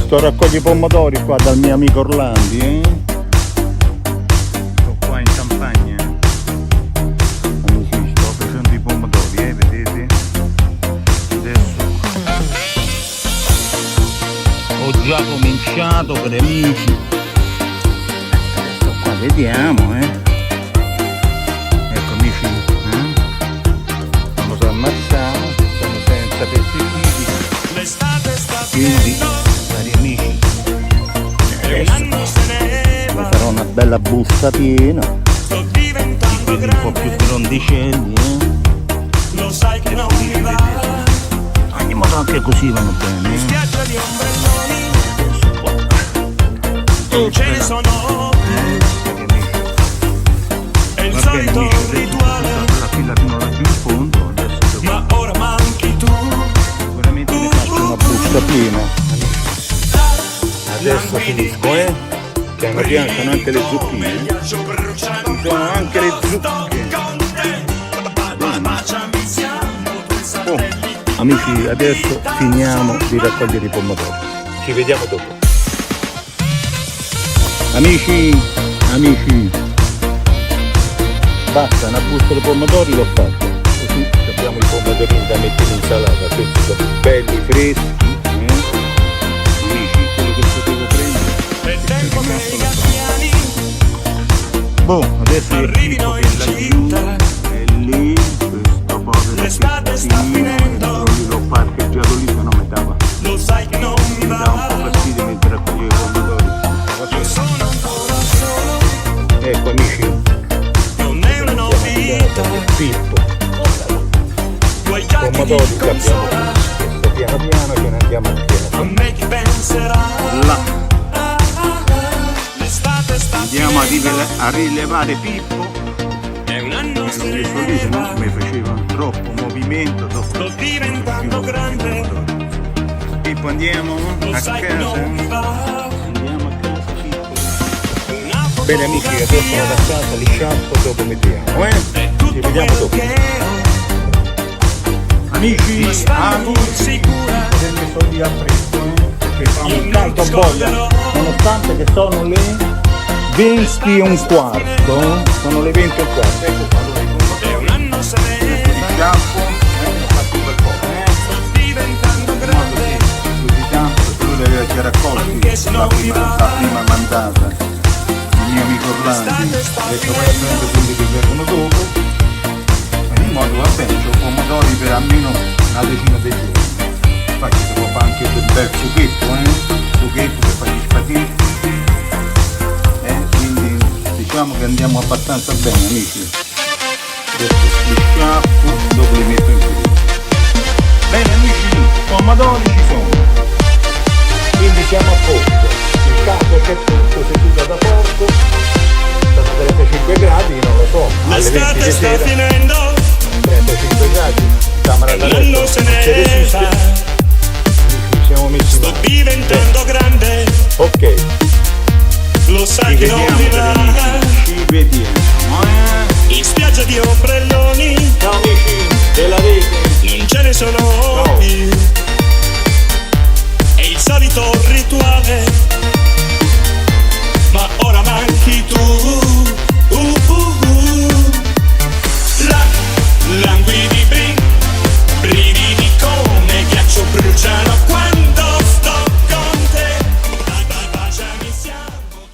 Sto raccogli pomodori qua dal mio amico Orlandi, Sto qua in campagna. Amici, sto facendo i pomodori, vedete? Adesso ho già cominciato per amici. Adesso qua vediamo, Ecco amici, Vamos a ammassare, siamo senza pesticidi. Quindi, cari amici, adesso mi farò una bella busta piena, quelli un po' più grondicelli, Lo sai che non mi va. Ogni modo anche così vanno bene, Adesso qua. Non ce ne sono più. È il solito rituale. La fila fino laggiù in fondo, adesso devo... Ma ora manchi tu. Veramente ne faccio una busta piena. Adesso finisco, Piano piano sono anche le zucchine, Ci sono anche le zucche. Oh, amici, adesso finiamo di raccogliere i pomodori. Ci vediamo dopo. Amici, basta, una busta di pomodori l'ho fatta. Così abbiamo i pomodorini da mettere in insalata, questi sono belli freschi. Amici, quello che potevo prendere. Boh, adesso Arrivino in città. è lì, questo povero L'estate sta finendo. lì l'ho parcheggiato lì, se no mi dava Lo sai che non mi un po' va. fastidio mentre raccoglievo i pomodori. Io sono ancora solo. Ecco amici, Non è una novità. Pippo, Tu hai già che pomodori ti che abbiamo consola. questo piano piano che ne andiamo a A pieno. me chi penserà. Là, L'estate sta andiamo finendo. a rilevare Pippo. È un anno L'ho messo lì, se no mi faceva troppo movimento. Sto diventando grande. Pippo, andiamo Lo a sai che non casa. mi va. Andiamo a casa, Pippo. Una Bene amici, adesso vado a casa, li sciacquo, dopo mettiamo, È Ci tutto vediamo quello dopo. che ho. Amici, Ma stai pur sicura. perché sono lì a fresco, Che fa un caldo boia, nonostante che sono le 20 e un quarto, sono le 20 e un quarto, ecco qua, allora i pomodori, È un anno se ne li sciacquo, ho fatto un bel po', sto diventando in modo grande. che così tanto tu li avete raccolti Anche se la non mi va. prima mandata, il mio amico Orlandi, adesso poi prendo quelli che vengono dopo, in modo va bene, c'ho pomodori per almeno una decina di giorni. Infatti si può fare anche del bel succhetto, succhetto che fa gli spaghetti, quindi diciamo che andiamo abbastanza bene amici. Adesso li sciacquo, dopo li metto in frigo. Bene amici, pomodori ci sono, quindi siamo a posto, il capo c'è tutto, seduto da poco, sono 35 gradi, non lo so, alle 20 L'estate di sta sera. finendo.